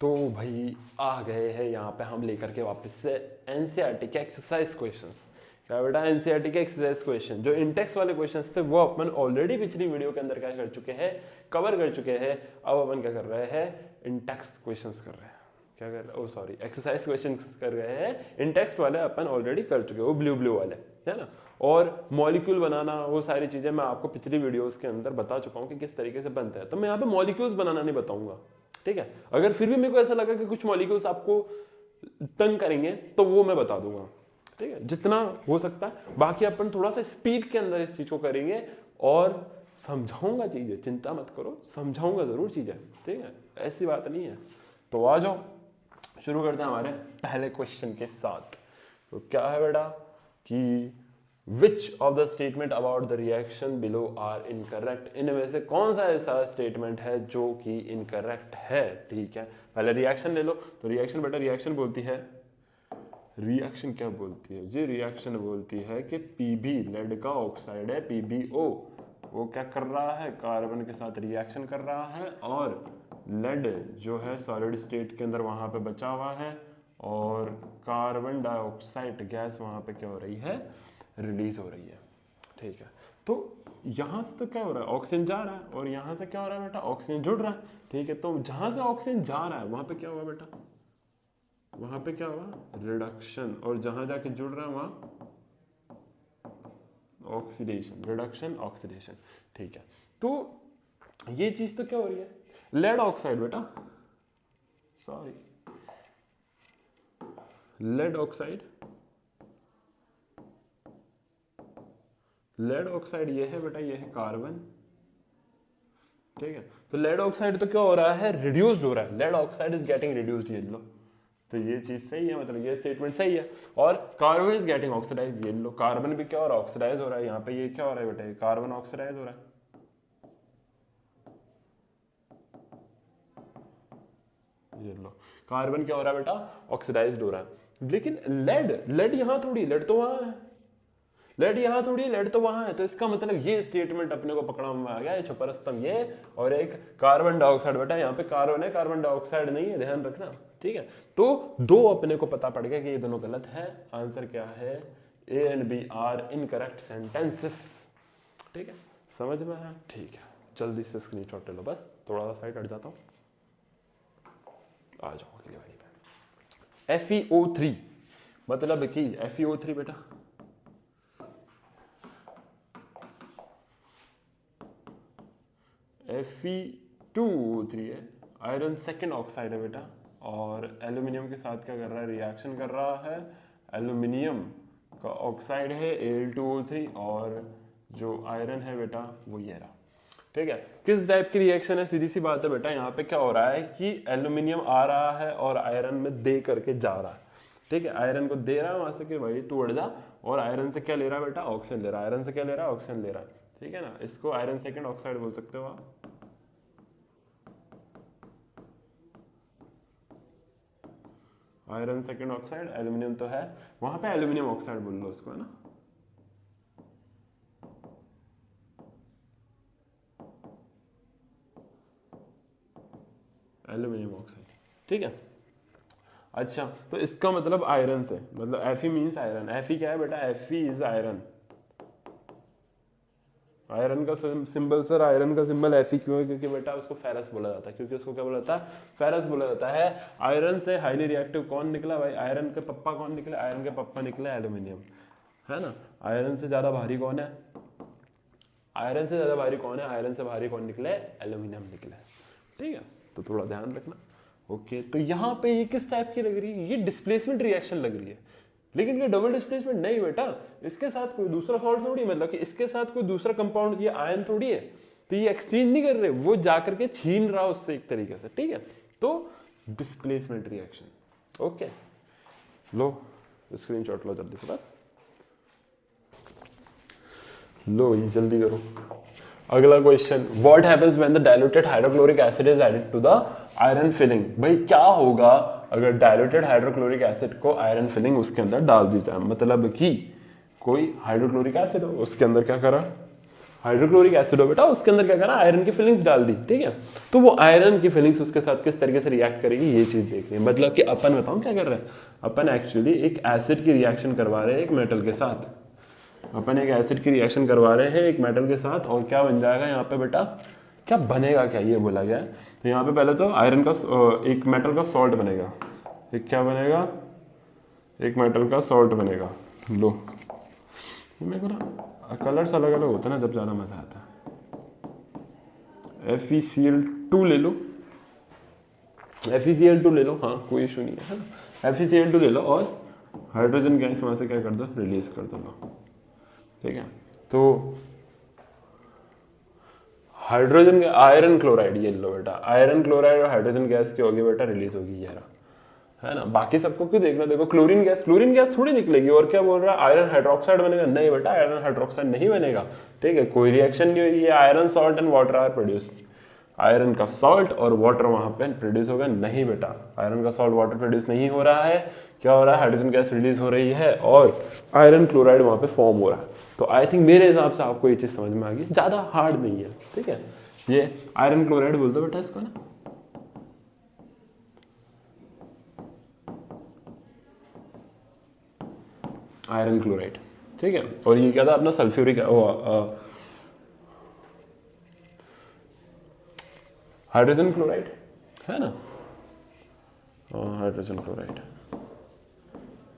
तो भाई आ गए हैं यहाँ पे हम लेकर के वापस से एनसीईआरटी के एक्सरसाइज क्वेश्चंस। क्या बेटा, एनसीईआरटी के एक्सरसाइज क्वेश्चन जो इंटेक्स वाले क्वेश्चंस थे वो अपन ऑलरेडी पिछली वीडियो के अंदर क्या कर चुके हैं, कवर कर चुके हैं। अब अपन क्या कर रहे हैं, इंटेक्स क्वेश्चंस कर रहे हैं। क्या कर रहे, ओ सॉरी, एक्सरसाइज क्वेश्चंस कर रहे हैं। इंटेक्स्ट वाले अपन ऑलरेडी कर चुके हैं, वो ब्लू वाले है ना। और मॉलिक्यूल बनाना, वो सारी चीजें मैं आपको पिछली वीडियोस के अंदर बता चुका हूँ कि किस तरीके से बनते हैं। तो मैं यहाँ पे मॉलिक्यूल्स बनाना नहीं बताऊंगा, ठीक है। अगर फिर भी मेरे को ऐसा लगा कि कुछ मॉलिक्यूल्स आपको तंग करेंगे तो वो मैं बता दूंगा, ठीक है, जितना हो सकता है। बाकी अपन थोड़ा सा स्पीड के अंदर इस चीज को करेंगे और समझाऊंगा चीजें, चिंता मत करो, समझाऊंगा जरूर चीजें, ठीक है, ऐसी बात नहीं है। तो आ जाओ, शुरू करते हैं हमारे पहले क्वेश्चन के साथ। तो क्या है बेटा कि Which of the statement about the reaction below are incorrect? इनमें से कौन सा ऐसा स्टेटमेंट है जो कि इनकरेक्ट है, ठीक है। पहले रिएक्शन ले लो। तो रिएक्शन बेटा, रिएक्शन बोलती है, रिएक्शन क्या बोलती है जी, रिएक्शन बोलती है कि Pb लेड का ऑक्साइड है, PbO वो क्या कर रहा है, कार्बन के साथ रिएक्शन कर रहा है, और लेड जो है सॉलिड स्टेट के अंदर वहां पे बचा हुआ है, और कार्बन डाइऑक्साइड गैस वहां पे क्या हो रही है, रिलीज हो रही है, ठीक है। तो यहां से तो क्या हो रहा है, ऑक्सीजन जा रहा है, और यहां से क्या हो रहा है बेटा, ऑक्सीजन जुड़ रहा है, ठीक है। तो जहां से ऑक्सीजन जा रहा है वहां पे क्या हुआ बेटा, वहां पे क्या हुआ, रिडक्शन, और जहां जाके जुड़ रहा है वहां ऑक्सीडेशन, रिडक्शन ऑक्सीडेशन, ठीक है। तो ये चीज तो क्या हो रही है, लेड ऑक्साइड बेटा, sorry, lead oxide, lead oxide ये है बेटा, ये है कार्बन, ठीक है। तो लेड ऑक्साइड तो क्या हो रहा है, रिड्यूस्ड हो रहा है, lead oxide is getting reduced, ये लो। तो ये चीज सही है, मतलब ये स्टेटमेंट सही है। और कार्बन इज गेटिंग ऑक्सीडाइज, ये लो, कार्बन भी क्या हो रहा है, ऑक्सीडाइज हो रहा है। यहाँ पे ये क्या हो रहा है बेटा, कार्बन ऑक्सीडाइज हो रहा है, ये लो, कार्बन क्या हो रहा है बेटा, ऑक्सीडाइज्ड हो रहा है। लेकिन लेड यहाँ थोड़ी, लेड तो वहां है, लेड यहाँ थोड़ी, लेड तो वहां है। तो इसका मतलब ये स्टेटमेंट अपने को पकड़ा में आ गया, छुपा स्तंभ ये, और एक कार्बन डाइऑक्साइड बेटा, यहाँ पे कार्बन है, कार्बन डाइऑक्साइड नहीं है, ध्यान रखना, ठीक है। तो दो अपने को पता पड़ गया कि ये दोनों गलत है। आंसर क्या है, A and B are incorrect sentences, ठीक है, समझ में आया, ठीक है। जल्दी से स्क्रीनशॉट ले लो, बस थोड़ा सा साइड हट जाता हूँ, आ जाओ अगली वाली पे। FeO3 मतलब कि FeO3 बेटा, Fe2O3 है, आयरन सेकेंड ऑक्साइड है बेटा, और एल्यूमिनियम के साथ क्या कर रहा है, रिएक्शन कर रहा है। एल्यूमिनियम का ऑक्साइड है Al2O3, और जो आयरन है बेटा वो ये रहा, ठीक है। किस टाइप की रिएक्शन है, सीधी सी बात है बेटा, यहाँ पे क्या हो रहा है कि एल्यूमिनियम आ रहा है और आयरन में दे करके जा रहा है, ठीक है। आयरन को दे रहा है वहां से कि भाई तू उड़ जा, और आयरन से क्या ले रहा है बेटा, ऑक्सीजन ले रहा है, आयरन से क्या ले रहा है, ऑक्सीजन ले रहा है, ठीक है ना। इसको आयरन सेकेंड ऑक्साइड बोल सकते हो आप, आयरन सेकेंड ऑक्साइड। एल्यूमिनियम तो है वहां पे, एल्यूमिनियम ऑक्साइड बोल लो उसको, है ना। एल्यूमिनियम ऑक्साइड, ठीक है। अच्छा, तो इसका मतलब आयरन से, मतलब Fe मीन्स आयरन। Fe क्या है बेटा, Fe इज आयरन। आयरन का सिंबल, सर आयरन का सिंबल Fe क्यों है, क्योंकि बेटा उसको फेरस बोला जाता है, क्योंकि उसको क्या बोला जाता है, फेरस बोला जाता है। आयरन से हाईली रिएक्टिव कौन निकला भाई, आयरन के पप्पा कौन निकले, आयरन के पप्पा निकले एल्यूमिनियम, है ना। आयरन से ज्यादा भारी कौन है, आयरन से ज्यादा भारी कौन है, आयरन से भारी कौन निकले, एल्यूमिनियम निकले, ठीक है। तो थोड़ा ध्यान रखना, ओके। तो यहाँ पे ये किस टाइप की लग रही है, ये डिस्प्लेसमेंट रिएक्शन लग रही है, लेकिन ये डबल डिस्प्लेसमेंट नहीं बेटा। इसके साथ कोई दूसरा सॉल्ट थोड़ी, मतलब कि इसके साथ कोई दूसरा कंपाउंड, ये आयन थोड़ी है, तो ये एक्सचेंज नहीं कर रहे, वो जाकर के छीन रहा उससे एक तरीके से, ठीक है। तो डिस्प्लेसमेंट रिएक्शन, ओके। लो स्क्रीनशॉट लो जल्दी से, बस लो ये जल्दी करो। अगला question, what happens when the diluted hydrochloric acid is added to the iron filing. भाई क्या होगा अगर डाइल्यूटेड हाइड्रोक्लोरिक एसिड को आयरन फिलिंग उसके अंदर डाल दी जाए, मतलब कि कोई हाइड्रोक्लोरिक एसिड हो, उसके अंदर क्या करा, हाइड्रोक्लोरिक एसिड हो बेटा, उसके अंदर क्या करा, आयरन की फिलिंग्स डाल दी, ठीक है। तो वो आयरन की फिलिंग्स उसके साथ किस तरीके से रिएक्ट करेगी, ये चीज देखनी है। मतलब कि अपन बताऊं क्या कर रहे हैं, अपन एक्चुअली एक एसिड की रिएक्शन करवा रहे हैं एक मेटल के साथ, अपन एक एसिड की रिएक्शन करवा रहे हैं एक मेटल के साथ, और क्या बन जाएगा यहाँ पे बेटा, क्या बनेगा, क्या ये बोला गया है। तो यहाँ पे पहले तो आयरन का एक मेटल का सॉल्ट बनेगा, एक क्या बनेगा, एक मेटल का सॉल्ट बनेगा। लो मेरे को ना कलर्स अलग अलग होते हैं ना, जब ज़्यादा मज़ा आता है। FeCl2 ले लो, FeCl2 ले लो, हाँ कोई इशू नहीं है ना, FeCl2 ले लो और हाइड्रोजन गैस वहाँ से क्या कर दो, रिलीज कर दो, लो ठीक है। तो हाइड्रोजन आयरन क्लोराइड ये लो बेटा, आयरन क्लोराइड और हाइड्रोजन गैस की होगी बेटा, रिलीज होगी ये रहा, है ना। बाकी सबको क्यों देखना, देखो क्लोरीन गैस थोड़ी निकलेगी, और क्या बोल रहा है, आयरन हाइड्रोक्साइड बनेगा, नहीं बेटा आयरन हाइड्रोक्साइड नहीं बनेगा, ठीक है, कोई रिएक्शन नहीं हुई है, iron salt and water are produce, iron का सॉल्ट और वाटर वहां पे प्रोड्यूस होगा, नहीं बेटा आयरन का सॉल्ट वाटर प्रोड्यूस नहीं हो रहा है, क्या हो रहा है, हाइड्रोजन गैस रिलीज हो रही है और आयरन क्लोराइड वहां पे फॉर्म हो रहा है। तो आई थिंक मेरे हिसाब से आपको ये चीज समझ में आ गई, ज्यादा हार्ड नहीं है, ठीक है। ये आयरन क्लोराइड बोल दो बेटा इसको ना, आयरन क्लोराइड, ठीक है। और ये क्या था अपना सल्फ्यूरिक हाइड्रोजन क्लोराइड, है ना, हाइड्रोजन क्लोराइड।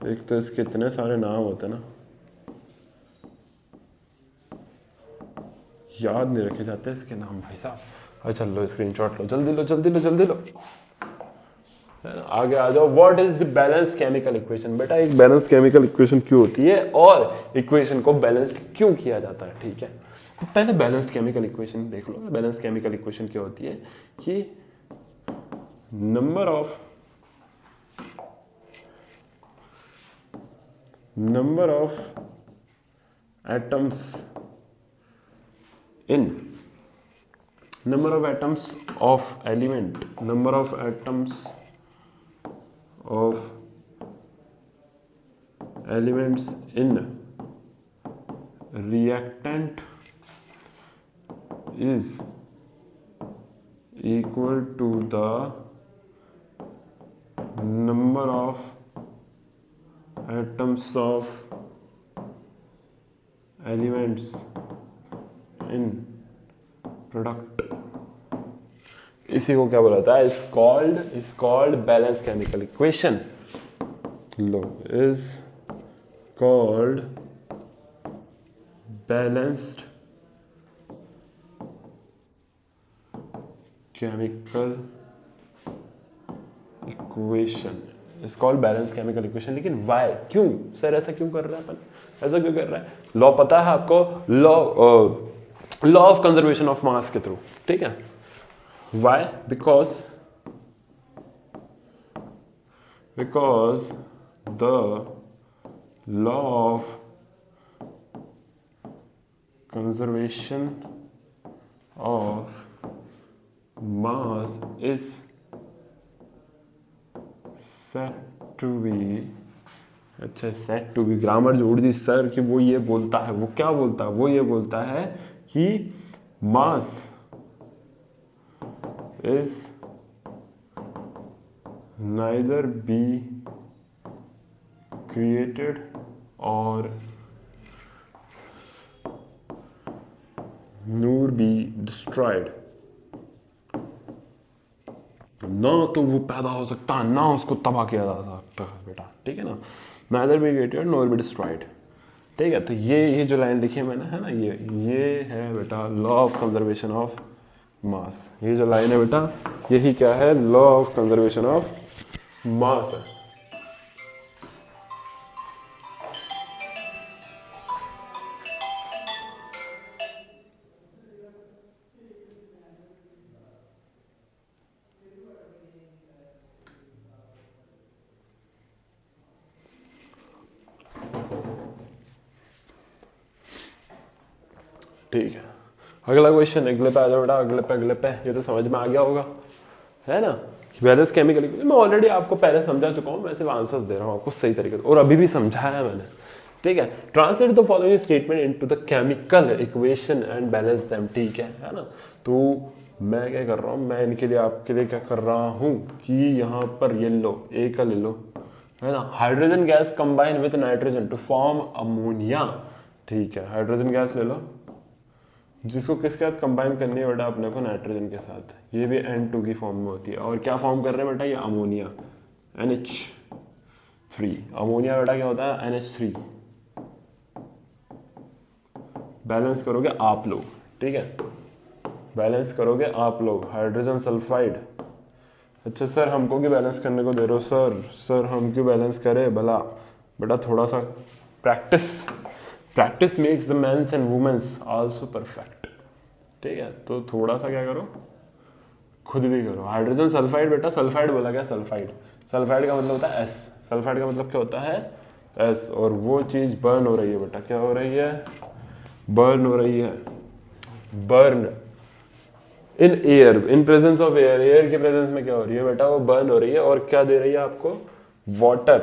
एक तो इसके इतने सारे नाम होते हैं ना, याद नहीं रखे जाते इसके नाम भाई साहब। अच्छा लो स्क्रीनशॉट लो, जल्दी लो जल्दी लो जल्दी लो, आगे आ जाओ। What is the balanced chemical equation, बेटा एक बैलेंस्ड केमिकल इक्वेशन क्यों होती है और इक्वेशन को बैलेंस्ड क्यों किया जाता है, ठीक है। तो पहले बैलेंस्ड केमिकल इक्वेशन देख लो। बैलेंस्ड केमिकल इक्वेशन क्या होती है कि number of atoms in number of atoms of element, number of atoms of elements in reactant is equal to the number of atoms of elements in product. इसी को क्या बोला था, is called balance chemical equation. Low is called balanced chemical equation, is called balance chemical equation. लेकिन Y, क्यों sir ऐसा क्यों कर रहा है अपन, ऐसा क्यों कर रहा है। लॉ पता है आपको, law of conservation of mass के थ्रू, ठीक है। Why, because the law of conservation of mass is set to be, अच्छा सेट टू बी, ग्रामर जोड़ दी सर कि वो ये बोलता है, वो क्या बोलता है, वो ये बोलता है कि mass is neither be created और नूर बी डिस्ट्रॉयड। ना तो वो पैदा हो सकता है ना उसको तबाह किया जा सकता है बेटा, ठीक है ना। Neither be created nor be destroyed, ठीक है। तो ये जो लाइन लिखी है मैंने, है ना, ये है बेटा लॉ ऑफ कंजर्वेशन ऑफ मास। ये जो लाइन है बेटा, यही क्या है, लॉ ऑफ कंजर्वेशन ऑफ मास है। ठीक है, अगला क्वेश्चन, अगले पे आ जाओ बेटा, अगले पे ये तो समझ में आ गया होगा, है ना। बैलेंस केमिकल मैं ऑलरेडी आपको पहले समझा चुका हूँ, मैं सिर्फ आंसर्स दे रहा हूँ आपको सही तरीके से, और अभी भी समझाया मैंने, ठीक है। Translate the following statement into the chemical equation and balance them, ठीक है ना। तो मैं क्या कर रहा हूँ, मैं इनके लिए आपके लिए क्या कर रहा हूँ कि यहाँ पर ये लो, ए का ले लो, है ना। Hydrogen gas combine with nitrogen to form ammonia, ठीक है। हाइड्रोजन गैस ले लो, जिसको किसके साथ कंबाइन करनी है बेटा, अपने को नाइट्रोजन के साथ। ये भी N2 की फॉर्म में होती है, और क्या फॉर्म कर रहे हैं बेटा, ये अमोनिया NH3। अमोनिया बेटा क्या होता है, NH3। बैलेंस करोगे आप लोग, ठीक है, बैलेंस करोगे आप लोग। हाइड्रोजन सल्फाइड, अच्छा सर हमको क्यों बैलेंस करने को दे रहे हो सर हम क्यों बैलेंस करें भला। बेटा थोड़ा सा practice makes the men's and women's also perfect, ठीक है। तो थोड़ा सा क्या करो, खुद भी करो। हाइड्रोजन सल्फाइड, बेटा सल्फाइड बोला क्या, सल्फाइड का मतलब होता है एस, सल्फाइड का मतलब क्या होता है एस, और वो चीज बर्न हो रही है बेटा, क्या हो रही है, बर्न हो रही है, burn in air, in presence of air, air के प्रेजेंस में क्या हो रही है बेटा, वो बर्न हो रही है। और क्या दे रही है आपको, वाटर,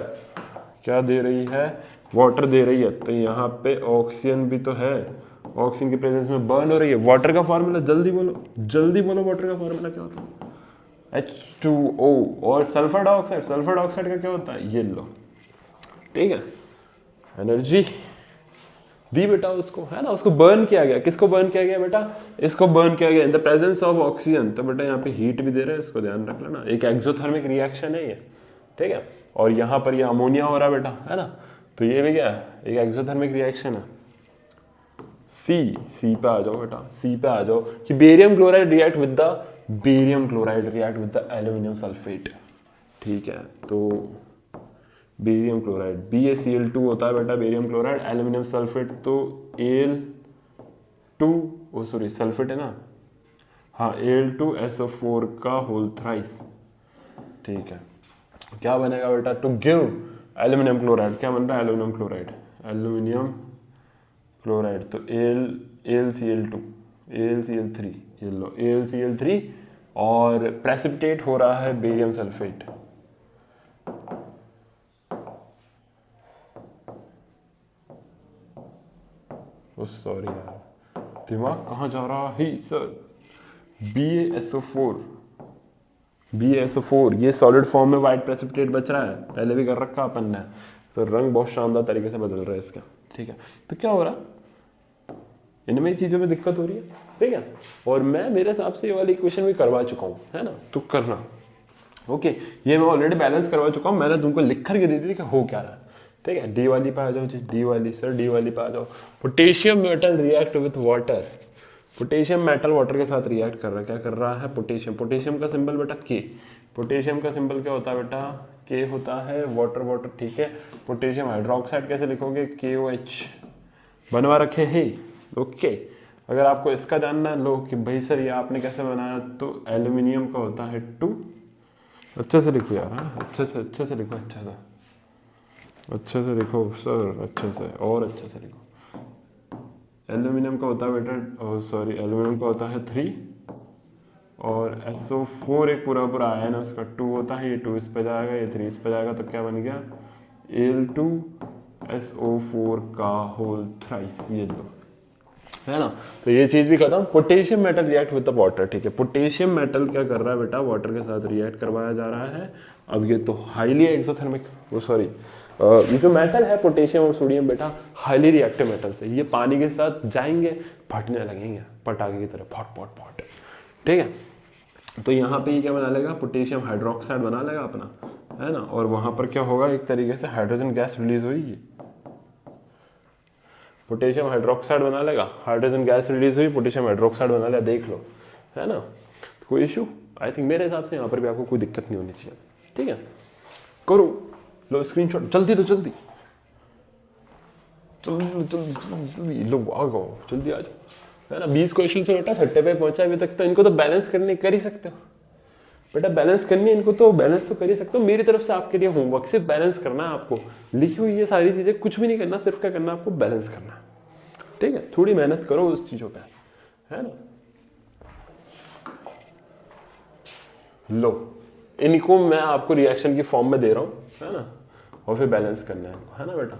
क्या दे रही है, वाटर दे रही है। तो यहाँ पे ऑक्सीजन भी तो है, ऑक्सीजन के प्रेजेंस में बर्न हो रही है। वाटर का फॉर्मूला जल्दी बोलो, वाटर का फॉर्मूला क्या होता है, H2O। और सल्फर डाइऑक्साइड का क्या होता है, ये लो, ठीक है। एनर्जी दी बेटा उसको, है ना, उसको बर्न किया गया। किसको बर्न किया गया बेटा, इसको बर्न किया गया in the presence of oxygen. तो बेटा यहाँ पे हीट भी दे रहे हैं, इसको ध्यान रख लेना। एक एक्सोथर्मिक रिएक्शन है ये, ठीक है। और यहाँ पर ये अमोनिया हो रहा है बेटा, है ना। तो ये भी क्या है, एक एक्सोथर्मिक रिएक्शन है। सी पे आ जाओ बेटा, सी पे आ जाओ कि barium chloride react with the aluminium sulphate, ठीक है। तो बेरियम क्लोराइड BaCl2 होता है बेटा, बेरियम क्लोराइड, एल्यूमिनियम सल्फेट तो Al2, ओ सॉरी सल्फेट है ना, हाँ Al2SO4 का होल थ्राइस, ठीक है। क्या बनेगा बेटा, टू गिव एल्यूमिनियम क्लोराइड, क्या बन रहा है, एल्यूमिनियम क्लोराइड। तो AlCl3, ये लो AlCl3, और प्रेसिपिटेट हो रहा है बेरियम सल्फेट। सॉरी यार, दिमाग कहाँ जा रहा है सर। BaSO4, ये सॉलिड फॉर्म में वाइट प्रेसिपिटेट बच रहा है, पहले भी कर रखा अपन ने। तो रंग बहुत शानदार तरीके से बदल रहा है इसका, ठीक है। तो क्या हो रहा है, इनमें चीज़ों में दिक्कत हो रही है, ठीक है। और मैं मेरे हिसाब से ये वाली इक्वेशन भी करवा चुका हूँ, है ना, तो करना ओके। ये मैं ऑलरेडी बैलेंस करवा चुका हूँ, मैंने तुमको लिख करके दे दी कि हो क्या रहा है, ठीक है। डी वाली पे आ जाओ जी, डी वाली पे आ जाओ। Potassium metal react with water, potassium metal water के साथ रिएक्ट कर रहा है, क्या कर रहा है, पोटेशियम का सिंबल बेटा के, पोटेशियम का सिंबल क्या होता है बेटा, के होता है, वाटर, ठीक है। पोटेशियम हाइड्रोक्साइड कैसे लिखोगे, KOH बनवा रखे हैं, ओके। अगर आपको इसका जानना लो कि भाई सर ये आपने कैसे बनाया, तो एल्यूमिनियम का होता है 2, अच्छे से लिखो यार, अच्छे से लिखो, अच्छे से लिखो सर, अच्छे से और अच्छे से लिखो। एल्यूमिनियम का होता है बेटा, एल्यूमिनियम का होता है 3, और SO4 एक पूरा आयन है, उसका 2 होता है, ये 2 इस पे जाएगा, ये 3 इस पे जाएगा, तो क्या बन गया, Al2SO4 का होल थ्राइस, ये लो, है ना। तो ये चीज भी खत्म। Potassium metal react with the water, ठीक है। पोटेशियम मेटल क्या कर रहा है बेटा, वाटर के साथ रिएक्ट करवाया जा रहा है। अब ये तो हाईली एक्सोथर्मिक, ये जो मेटल है पोटेशियम और सोडियम बेटा, हाईली रिएक्टिव मेटल्स है। ये पानी के साथ जाएंगे, फटने लगेंगे पटाखे की तरह, फट, ठीक है। तो यहाँ पे ये क्या बना लेगा, पोटेशियम हाइड्रोक्साइड बना लेगा अपना, है ना। और वहां पर क्या होगा, एक तरीके से हाइड्रोजन गैस रिलीज होगी, पोटेशियम हाइड्रोक्साइड बना लेगा, हाइड्रोजन गैस रिलीज हुई, पोटेशियम हाइड्रोक्साइड बना लिया, देख लो, है ना। कोई इशू, आई थिंक मेरे हिसाब से यहाँ पर भी आपको कोई दिक्कत नहीं होनी चाहिए, ठीक है। करो, लो स्क्रीनशॉट, जल्दी लो, जल्दी लो, आ जाओ, जल्दी आ जाओ, है ना। 20 क्वेश्चन से बेटा 30 पे पहुंचा अभी तक, तो इनको तो बैलेंस करने कर ही सकते हो बेटा, बैलेंस करनी है इनको, तो बैलेंस तो कर ही सकते हो। मेरी तरफ से आपके लिए होमवर्क सिर्फ बैलेंस करना है आपको, लिखी हुई ये सारी चीजें कुछ भी नहीं करना, सिर्फ क्या करना है आपको, बैलेंस करना है, ठीक है। थोड़ी मेहनत करो उस चीजों पे, है ना। लो, इनको मैं आपको रिएक्शन की फॉर्म में दे रहा हूँ, है ना, और फिर बैलेंस करना है ना बेटा।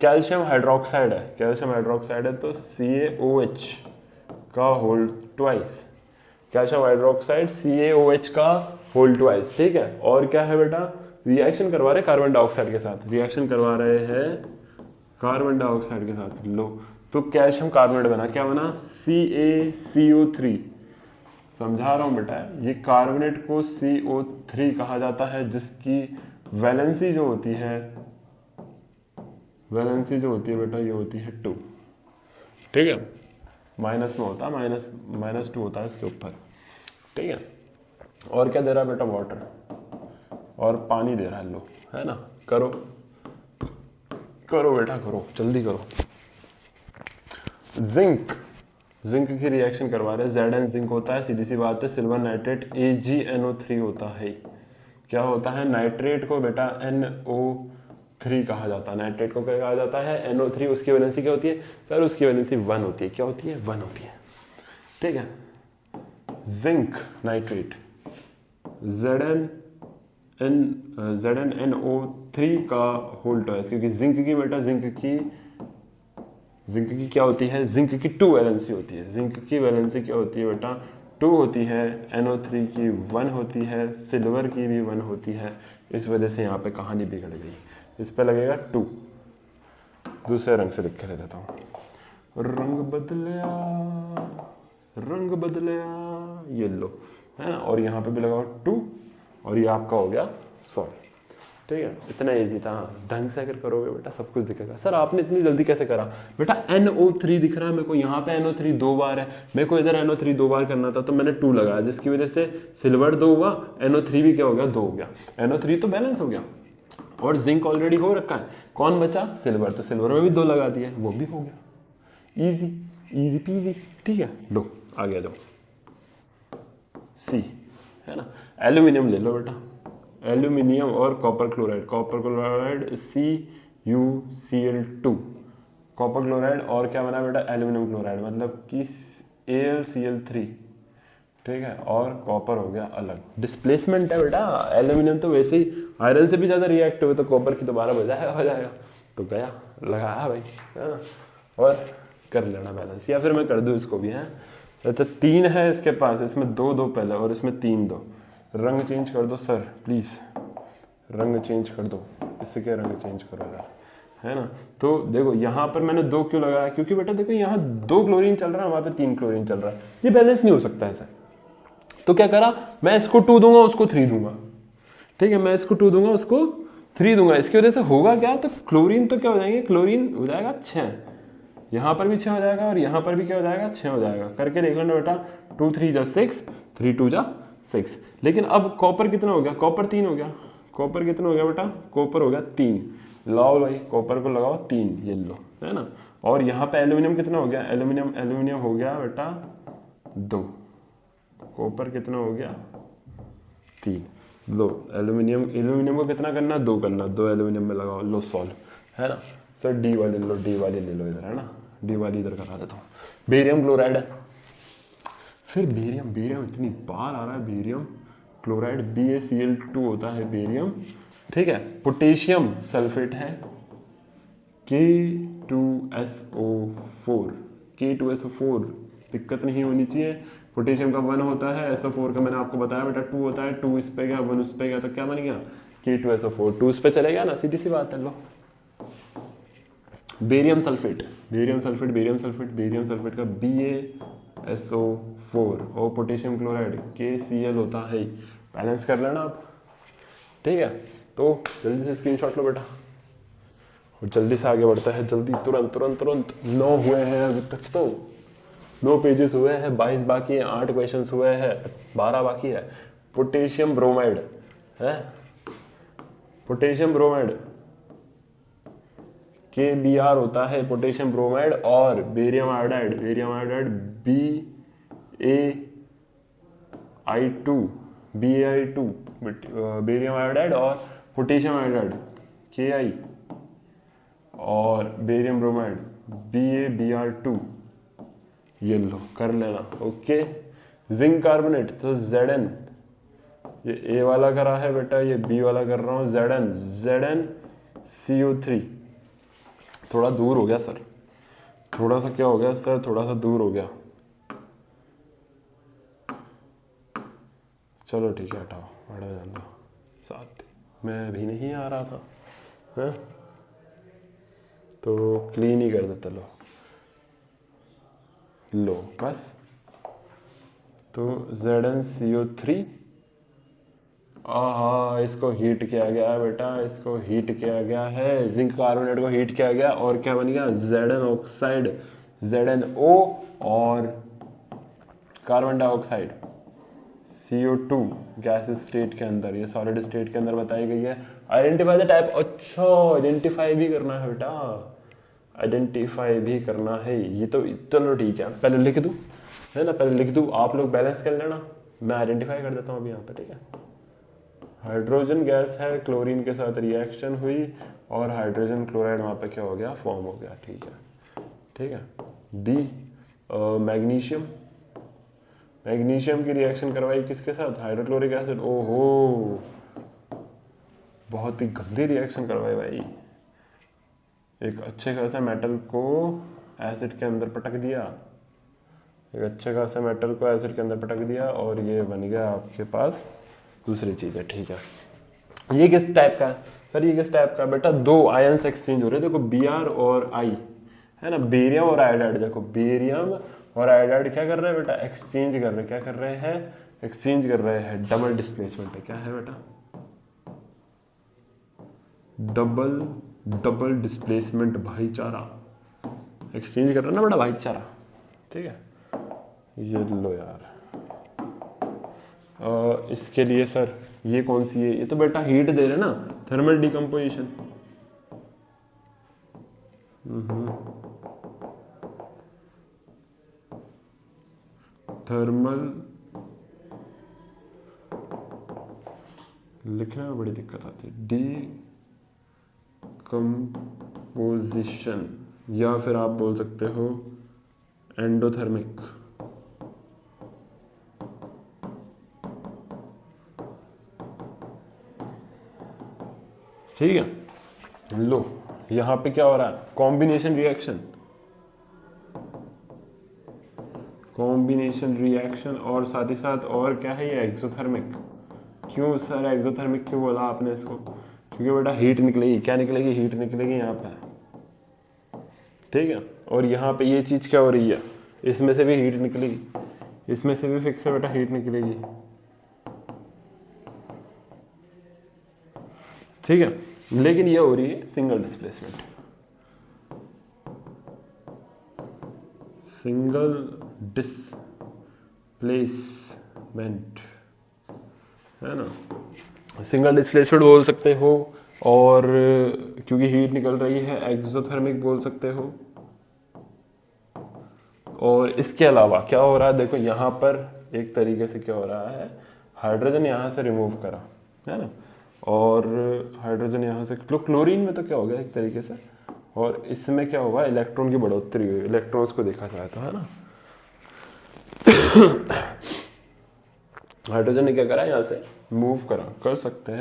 कैल्शियम हाइड्रोक्साइड है, कैल्शियम हाइड्रोक्साइड है तो CaOH का whole twice, calcium hydroxide CaOH का होल ट्वाइस, ठीक है। और क्या है बेटा, रिएक्शन करवा रहे कार्बन डाइऑक्साइड के साथ, रिएक्शन करवा रहे हैं कार्बन डाइऑक्साइड के साथ। लो तो कैल्शियम कार्बोनेट बना, क्या बना, CaCO3। समझा रहा हूँ बेटा, ये कार्बोनेट को CO3 कहा जाता है, जिसकी वैलेंसी जो होती है, वैलेंसी जो होती है बेटा ये होती है 2, ठीक है। माइनस में होता है, माइनस 2 होता है इसके ऊपर, ठीक है। और क्या दे रहा है बेटा, वाटर और पानी दे रहा है, लो, है ना। करो करो बेटा करो, जल्दी करो। जिंक, जिंक की रिएक्शन करवा रहे हैं, Zn जिंक होता है, सीधी सी बात है, सिल्वर नाइट्रेट AgNO3 होता है। क्या होता है, नाइट्रेट को बेटा NO3 कहा जाता है, नाइट्रेट को क्या कहा जाता है, NO3। उसकी वैलेंसी क्या होती है सर, उसकी वैलेंसी 1 होती है, क्या होती है, 1 होती है, ठीक है। जिंक नाइट्रेट ZnNO3 का होल ट्वाइस, क्योंकि जिंक की बेटा, जिंक की क्या होती है, जिंक की 2 वैलेंसी होती है, जिंक की वैलेंसी क्या होती है बेटा, 2 होती है, NO3 की 1 होती है, सिल्वर की भी 1 होती है। इस वजह से यहाँ पे कहानी बिगड़ गई, इस पे लगेगा 2। दूसरे रंग से लिख के ले लेता हूँ, रंग बदलया, रंग बदलया, ये लो, है ना। और यहाँ पे भी लगाओ 2, और ये आपका हो गया सॉल्व, ठीक है। इतना इजी था, ढंग से अगर करोगे बेटा सब कुछ दिखेगा। सर आपने इतनी जल्दी कैसे करा बेटा, NO3 दिख रहा है मेरे को, यहाँ पे NO3 2 बार है, मेरे को इधर NO3 2 बार करना था, तो मैंने 2 लगाया, जिसकी वजह से सिल्वर 2 हुआ, NO3 भी क्या हो गया, 2 हो गया, NO3 तो बैलेंस हो गया, और जिंक ऑलरेडी हो रखा है, कौन बचा, सिल्वर, तो सिल्वर में भी 2 लगा दिए, वो भी हो गया, इजी इजी पीजी, ठीक है। लो आगे आ जाओ, C है ना। एल्यूमिनियम ले लो बेटा, एल्यूमिनियम और copper chloride, copper chloride CuCl2, copper chloride और क्या बना बेटा, एल्यूमिनियम क्लोराइड, मतलब कि AlCl3, ठीक है। और कॉपर हो गया अलग, डिस्प्लेसमेंट है बेटा, एल्यूमिनियम तो वैसे ही आयरन से भी ज़्यादा रिएक्ट हुए, तो कॉपर की दोबारा हो जाएगा, तो गया लगाया भाई, है ना। और कर लेना बैलेंस, या फिर मैं कर दूँ इसको भी, है। अच्छा 3 है इसके पास, इसमें 2 पहले और इसमें 3 दो, रंग चेंज कर दो सर प्लीज़, रंग चेंज कर दो, इससे क्या रंग चेंज करो यार, है ना। तो देखो यहाँ पर मैंने 2 क्यों लगाया, क्योंकि बेटा देखो यहाँ 2 क्लोरीन चल रहा है, वहाँ पे 3 क्लोरीन चल रहा है, ये बैलेंस नहीं हो सकता ऐसा। तो क्या करा, मैं इसको 2 दूंगा, उसको 3 दूंगा, ठीक है, मैं इसको 2 दूंगा, उसको 3 दूंगा, इसकी वजह से होगा क्या, तो क्लोरीन तो क्या हो जाएंगे, क्लोरीन हो जाएगा 6, यहाँ पर भी 6 हो जाएगा, और यहाँ पर भी क्या हो जाएगा, 6 हो जाएगा, करके देख लेना बेटा, 2 3 जा 6, 3 2 जा 6। लेकिन अब कॉपर कितना हो गया, कॉपर 3 हो गया, कॉपर कितना हो गया बेटा, कॉपर हो गया 3, लाओ भाई कॉपर को लगाओ 3, ये लो, है ना। और यहाँ पे एल्यूमिनियम कितना हो गया, एल्यूमिनियम हो गया बेटा 2, कॉपर कितना हो गया 3, लो एल्यूमिनियम को कितना करना, 2 करना, 2 एल्यूमिनियम में लगाओ, लो सॉल्व, है ना। सर डी वाली लो, डी वाली ले लो इधर, है ना, डी वाली इधर करा देता हूँ। बेरियम क्लोराइड है, फिर बेरियम इतनी बार आ रहा है, बेरियम क्लोराइड BaCl2 होता है बेरियम, ठीक है। पोटेशियम सल्फेट है K2SO4, दिक्कत नहीं होनी चाहिए। पोटेशियम का 1 होता है, SO4 का मैंने आपको बताया बेटा 2 होता है, 2 इस पे गया 1 उस पे गया, तो क्या बन गया K2SO4, 2 इस पे चलेगा ना, सीधी सी बात है। लो बेरियम सल्फेट का BaSO4 और पोटेशियम क्लोराइड KCl होता है, बैलेंस कर लेना आप, ठीक है। तो जल्दी से स्क्रीनशॉट लो बेटा, और जल्दी से आगे बढ़ता है, जल्दी तुरंत 9 हुए हैं अभी तक, तो 9 पेजेस हुए हैं, 22 बाकी है, 8 क्वेश्चंस हुए हैं, 12 बाकी है। पोटेशियम ब्रोमाइड है, पोटेशियम ब्रोमाइड KBr होता है पोटेशियम ब्रोमाइड, और barium iodide BaI2 barium iodide, और पोटेशियम आयोडाइड Ki, और बेरियम ब्रोमाइड BaBr2, ये लो कर लेना, ओके। जिंक कार्बोनेट तो Zn, ये A वाला करा है बेटा, ये B वाला कर रहा हूँ, ZnCO3, थोड़ा दूर हो गया सर, थोड़ा सा क्या हो गया सर, थोड़ा सा दूर हो गया। चलो ठीक है, हटाओ, हटा जान दो। साथ मैं भी नहीं आ रहा था, है तो क्लीन ही कर देता। लो बस। तो ZnCO3, इसको हीट किया गया है बेटा, इसको हीट किया गया है, जिंक कार्बोनेट को हीट किया गया और क्या बन गया, Zn ऑक्साइड, ZnO और carbon dioxide CO2 gas state के अंदर, ये सॉलिड स्टेट के अंदर बताई गई है। आइडेंटिफाई द टाइप, अच्छा आइडेंटिफाई भी करना है बेटा, आइडेंटिफाई भी करना है। ये तो चलो ठीक है, पहले लिख दूँ, है ना, पहले लिख दूँ, आप लोग बैलेंस कर लेना, मैं आइडेंटिफाई कर देता हूँ अभी यहाँ पे, ठीक है। हाइड्रोजन गैस है, क्लोरीन के साथ रिएक्शन हुई और हाइड्रोजन क्लोराइड वहाँ पे क्या हो गया, फॉर्म हो गया, ठीक है, ठीक है। डी मैग्नीशियम, मैग्नीशियम की रिएक्शन करवाई किसके साथ, हाइड्रोक्लोरिक एसिड, ओहो बहुत ही गंदी रिएक्शन करवाई भाई, एक अच्छे खासा मेटल को एसिड के अंदर पटक दिया, एक अच्छे खासा मेटल को एसिड के अंदर पटक दिया और ये बन गया आपके पास दूसरी चीज़ है, ठीक है। ये किस टाइप का है सर, ये किस टाइप का बेटा, दो आयंस एक्सचेंज हो रहे हैं, देखो Br और I, है ना, बेरियम और आयोडाइड, देखो बेरियम और आयोडाइड क्या कर रहे हैं बेटा, एक्सचेंज कर रहे हैं, क्या कर रहे हैं, एक्सचेंज कर रहे हैं, डबल डिस्प्लेसमेंट है, क्या है बेटा, डबल डिस्प्लेसमेंट भाईचारा, एक्सचेंज कर रहे हैं ना बेटा भाईचारा, ठीक है। ये लो यार, इसके लिए सर ये कौन सी है, ये तो बेटा हीट दे रहे ना, थर्मल डिकम्पोजिशन, थर्मल लिखने में बड़ी दिक्कत आती है, डिकम्पोजिशन, या फिर आप बोल सकते हो एंडोथर्मिक, ठीक है। लो यहाँ पे क्या हो रहा है, कॉम्बिनेशन रिएक्शन, कॉम्बिनेशन रिएक्शन और साथ ही साथ और क्या है, ये एक्सोथर्मिक। क्यों सर एक्सोथर्मिक क्यों बोला आपने इसको, क्योंकि बेटा हीट निकलेगी, क्या निकलेगी, हीट निकलेगी यहाँ पे, ठीक है। और यहाँ पे ये चीज़ क्या हो रही है, इसमें से भी हीट निकलेगी, इसमें से भी फिक्स है बेटा हीट निकलेगी, ठीक है। लेकिन ये हो रही है सिंगल डिस्प्लेसमेंट, सिंगल डिस्प्लेसमेंट, है ना, सिंगल डिस्प्लेसमेंट बोल सकते हो, और क्योंकि हीट निकल रही है एक्सोथर्मिक बोल सकते हो। और इसके अलावा क्या हो रहा है, देखो यहाँ पर एक तरीके से क्या हो रहा है, हाइड्रोजन यहाँ से रिमूव करा, है ना, और हाइड्रोजन यहाँ से, क्लोरीन में तो क्या हो गया एक तरीके से, और इसमें क्या होगा, इलेक्ट्रॉन की बढ़ोतरी हुई, इलेक्ट्रॉन्स को देखा जाए तो, है ना। हाइड्रोजन ने क्या करा, यहाँ से मूव करा, कर सकते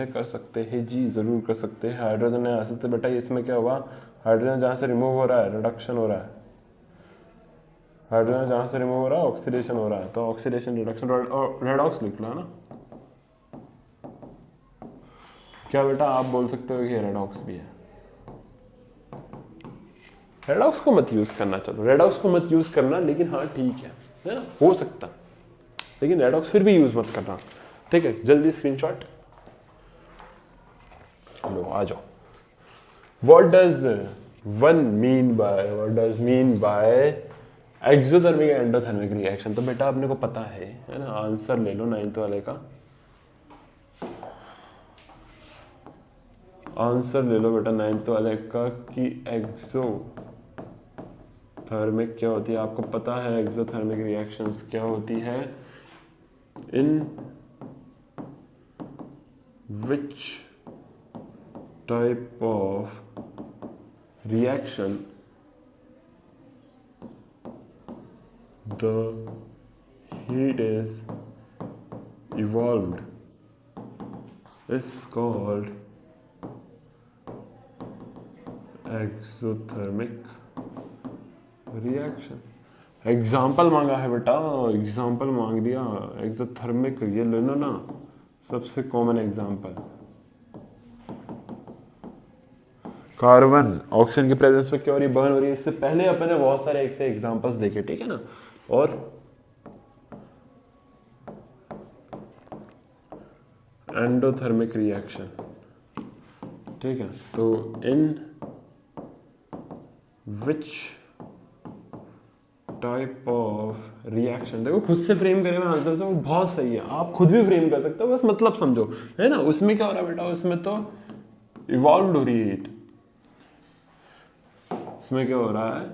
हैं जी, जरूर कर सकते हैं। हाइड्रोजन ने यहाँ से, तो बेटा इसमें क्या हुआ, हाइड्रोजन जहाँ से रिमूव हो रहा है रिडक्शन हो रहा है, हाइड्रोजन जहाँ से रिमूव हो रहा है ऑक्सीडेशन हो रहा है, तो ऑक्सीडेशन रिडक्शन, और रेडॉक्स लिख लो, है ना। क्या बेटा आप बोल सकते हो कि रेडॉक्स भी है, रेडॉक्स को मत यूज करना, चलो रेडॉक्स को मत यूज करना, लेकिन हाँ ठीक है ना, हो सकता, लेकिन रेडॉक्स फिर भी यूज मत करना, ठीक है। जल्दी स्क्रीनशॉट लो, आ जाओ। What does one mean by exothermic endothermic reaction, तो बेटा आपने को पता है ना, आंसर ले लो 9th वाले का, आंसर ले लो बेटा 9th वाले का कि एक्सोथर्मिक क्या होती है, आपको पता है एक्सोथर्मिक रिएक्शंस क्या होती है, in which type of reaction the heat is evolved is called exothermic reaction. Example मांगा है बेटा, एग्जाम्पल मांग दिया। एक्सोथर्मिक ये ले लो ना, सबसे कॉमन एग्जाम्पल कार्बन ऑक्सीजन की प्रेजेंस में क्या हो रही है, बर्न हो रही है। इससे पहले अपन ने बहुत सारे एक से एग्जाम्पल्स देखे, ठीक है ना। और एंडोथर्मिक रिएक्शन, ठीक है। तो इन विच टाइप ऑफ रिएक्शन, देखो खुद से फ्रेम करे हुए आंसर से वो बहुत सही है, आप खुद भी फ्रेम कर सकते हो, बस मतलब समझो, है ना। उसमें क्या हो रहा है बेटा, उसमें तो इवॉल्व हो रही है हीट। इसमें क्या हो रहा है,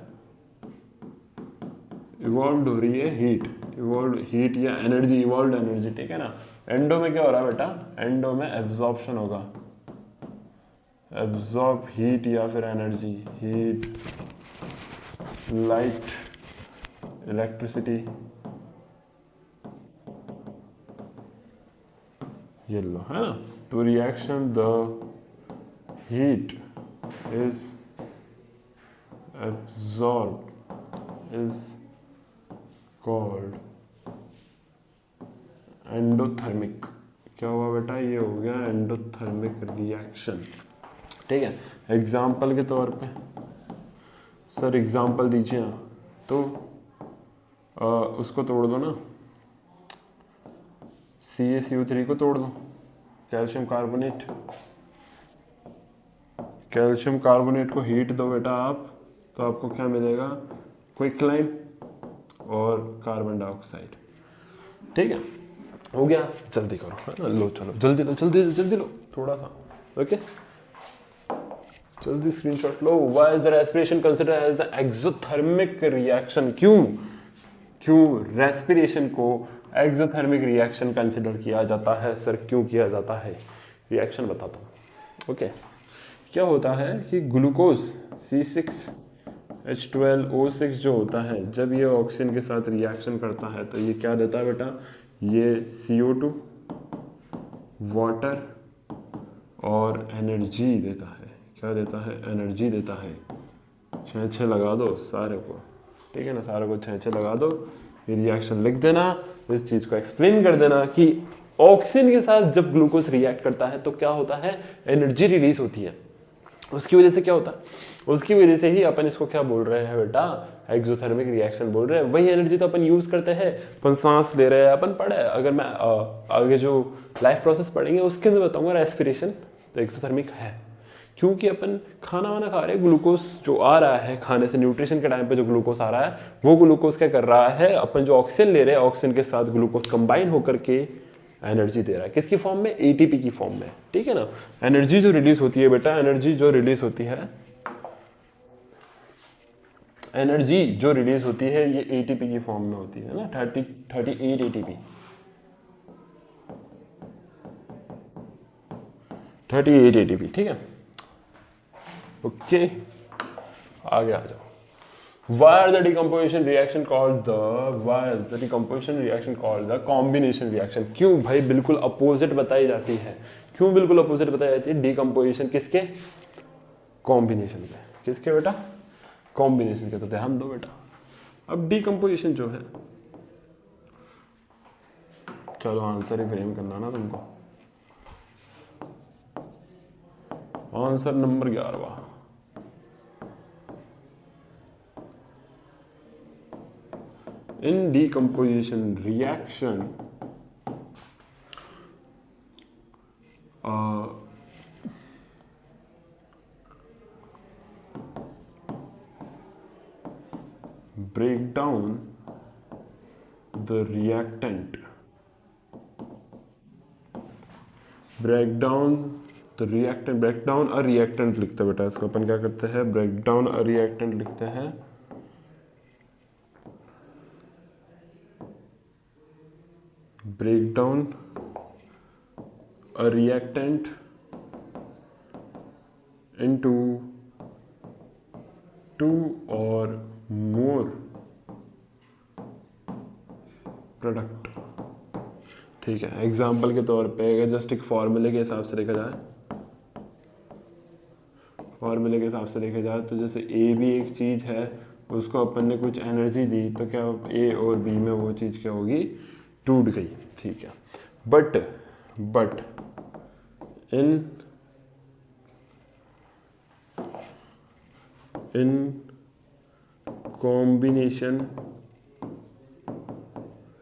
इवॉल्व हो रही है हीट, इवॉल्व हीट या एनर्जी, इवॉल्व एनर्जी, ठीक है ना। एंडो में क्या हो रहा है बेटा, एंडो में एब्जॉर्प्शन होगा, एब्जॉर्ब हीट या फिर एनर्जी, हीट, लाइट, इलेक्ट्रिसिटी, ये लो, है ना। तो reaction the heat is absorbed is called endothermic. क्या हुआ बेटा, ये हो गया एंडोथर्मिक रिएक्शन, ठीक है। एग्जाम्पल के तौर पे सर एग्जाम्पल दीजिए ना, तो उसको तोड़ दो ना, CaCO3 को तोड़ दो, कैल्शियम कार्बोनेट, कैल्शियम कार्बोनेट को हीट दो बेटा आप, तो आपको क्या मिलेगा, क्विकलाइन और कार्बन डाइऑक्साइड, ठीक है। हो गया, जल्दी करो, है ना। लो चलो जल्दी लो, जल्दी जल्दी लो थोड़ा सा, ओके, जल्दी स्क्रीनशॉट लो। Why is the respiration considered as the exothermic reaction, क्यों रेस्पिरेशन को एक्सोथर्मिक रिएक्शन कंसिडर किया जाता है सर, क्यों किया जाता है, रिएक्शन बताता हूँ, ओके। क्या होता है कि ग्लूकोज C6H12O6 जो होता है, जब ये ऑक्सीजन के साथ रिएक्शन करता है तो ये क्या देता है बेटा, ये CO2, वाटर और एनर्जी देता है। क्या देता है, एनर्जी देता है। 6 लगा दो सारे को, ठीक है ना, सारे को 6 लगा दो, ये रिएक्शन लिख देना, इस चीज़ को एक्सप्लेन कर देना कि ऑक्सीजन के साथ जब ग्लूकोज रिएक्ट करता है तो क्या होता है, एनर्जी रिलीज होती है। उसकी वजह से क्या होता है, उसकी वजह से ही अपन इसको क्या बोल रहे हैं बेटा, एक्सोथर्मिक रिएक्शन बोल रहे हैं। वही एनर्जी तो अपन यूज करते हैं, अपन सांस ले रहे हैं, अपन पढ़े, अगर मैं आगे जो लाइफ प्रोसेस पढ़ेंगे उसके अंदर बताऊंगा रेस्पिरेशन, तो एक्सोथर्मिक है, क्योंकि अपन खाना वाना खा रहे हैं, ग्लूकोज जो आ रहा है खाने से, न्यूट्रिशन के टाइम पे जो ग्लूकोज आ रहा है, वो ग्लूकोज क्या कर रहा है, अपन जो ऑक्सीजन ले रहे हैं, ऑक्सीजन के साथ ग्लूकोज कंबाइन होकर के एनर्जी दे रहा है। किसकी फॉर्म में, ATP की फॉर्म में, ठीक है ना। एनर्जी जो रिलीज होती है बेटा, एनर्जी जो रिलीज होती है, एनर्जी जो रिलीज होती है ये ATP की फॉर्म में होती है ना, 38 ATP, 38 ATP, ठीक है, ओके। आगे आ जाओ। Why is the decomposition reaction called the combination reaction? क्यों भाई बिल्कुल अपोजिट बताई जाती है, क्यों बिल्कुल अपोजिट बताई जाती है, डिकम्पोजिशन किसके, कॉम्बिनेशन के, किसके बेटा, कॉम्बिनेशन के। तो ध्यान दो बेटा, अब डिकम्पोजिशन जो है, चलो आंसर ही फ्रेम करना ना तुमको, answer number 11, in decomposition reaction break down the reactant, break down a reactant लिखते हैं बेटा, इसको अपन क्या करते हैं, break down a reactant लिखते हैं, break down a reactant into 2 or more product, ठीक है। एग्जाम्पल के तौर पे अगर जस्ट एक फॉर्मूले के हिसाब से देखा जाए, फॉर्मूले के हिसाब से देखा जाए तो जैसे ए भी एक चीज़ है, उसको अपन ने कुछ एनर्जी दी तो क्या ए और बी में वो चीज़ क्या होगी, टूट गई, ठीक है। But in combination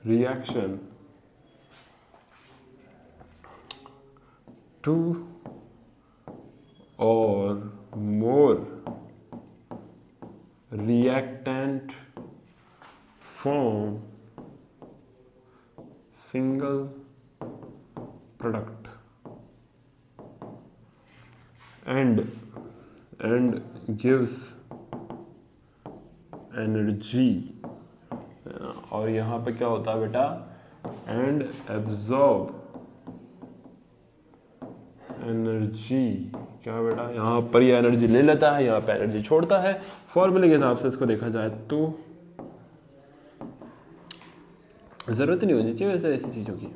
reaction two or more reactant form single product and gives energy। और यहाँ पे क्या होता है बेटा, and absorb एनर्जी, क्या बेटा यहाँ पर ये एनर्जी ले लेता है, यहाँ पे एनर्जी छोड़ता है। फॉर्मूले के हिसाब से इसको देखा जाए तो जरूरत नहीं होनी चाहिए वैसे ऐसी चीजों की।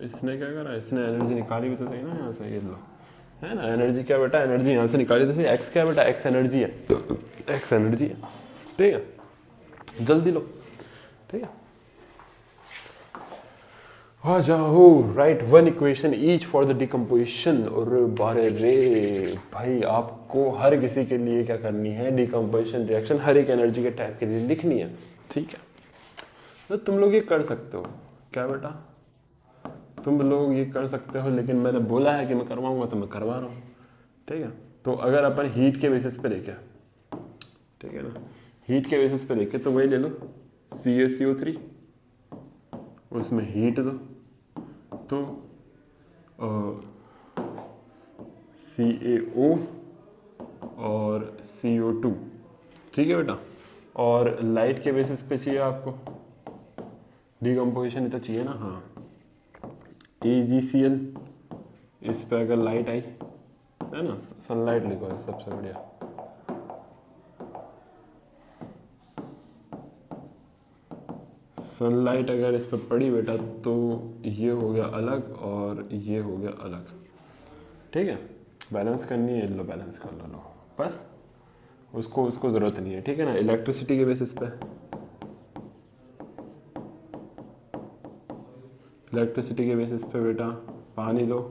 इसने क्या करा, इसने एनर्जी निकाली भी तो सही ना यहाँ से, ये लो है ना एनर्जी, क्या बेटा एनर्जी यहाँ से निकाली तो सही। एक्स क्या बेटा, एक्स एनर्जी है, एक्स एनर्जी है, ठीक है, जल्दी लो, ठीक है। आ जाओ, right one equation each for the decomposition. और बारे रे भाई, आपको हर किसी के लिए क्या करनी है, डिकम्पोजिशन रिएक्शन हर एक एनर्जी के टाइप के लिए लिखनी है, ठीक है। तो तुम लोग ये कर सकते हो, क्या बेटा तुम लोग ये कर सकते हो, लेकिन मैंने बोला है कि मैं करवाऊंगा तो मैं करवा रहा हूँ, ठीक है। तो अगर अपन हीट के बेसिस पे देखें, ठीक है ना, हीट के बेसिस पे देखें तो वही ले लो CaCO3, उसमें हीट दो तो CaO और CO2, ठीक है बेटा। और लाइट के बेसिस पे चाहिए आपको डिकम्पोजिशन, तो चाहिए ना, हाँ AgCl, इस पे अगर लाइट आई है ना, सनलाइट लिखो है सबसे बढ़िया, सनलाइट अगर इस पर पड़ी बेटा तो ये हो गया अलग और ये हो गया अलग, ठीक है। बैलेंस करनी है, लो बैलेंस कर लो बस, उसको ज़रूरत नहीं है, ठीक है ना। इलेक्ट्रिसिटी के बेसिस पे, इलेक्ट्रिसिटी के बेसिस पे बेटा पानी लो,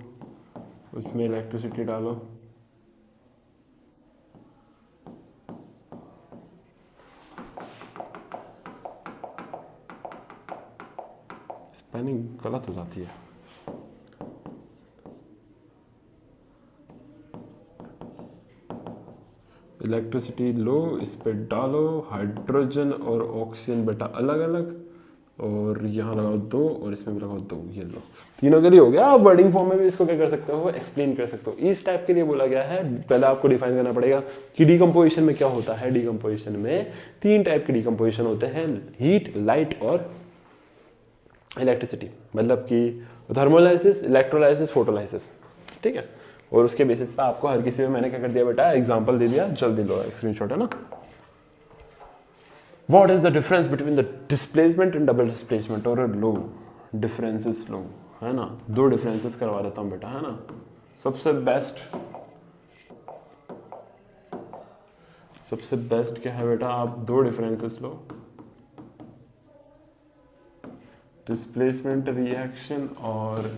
उसमें इलेक्ट्रिसिटी डालो, स्पेलिंग गलत हो जाती है। इलेक्ट्रिसिटी लो, इस पे डालो, हाइड्रोजन और ऑक्सीजन बेटा अलग अलग, और यहाँ लगाओ 2 और इसमें भी लगाओ 2, ये लो, तीनों के लिए हो गया। आप वर्डिंग फॉर्म में भी इसको क्या कर सकते हो, एक्सप्लेन कर सकते हो। इस टाइप के लिए बोला गया है, पहले आपको डिफाइन करना पड़ेगा कि डिकम्पोजिशन में क्या होता है। डिकम्पोजिशन में 3 टाइप के डिकम्पोजिशन होते हैं, हीट, लाइट और इलेक्ट्रिसिटी, मतलब कि थर्मोलाइसिस, इलेक्ट्रोलाइसिस, फोटोलाइसिस, ठीक है। और उसके बेसिस पे आपको हर किसी में मैंने क्या कर दिया बेटा, एग्जांपल दे दिया, जल्दी लो स्क्रीनशॉट, है ना। What is the difference between the displacement and double displacement, और लो डिफरेंसेस लो, है ना। 2 डिफरेंसेस करवा देता हूँ बेटा, है ना। सबसे बेस्ट क्या है बेटा, आप 2 डिफरेंसेस लो, डिस्प्लेसमेंट रिएक्शन और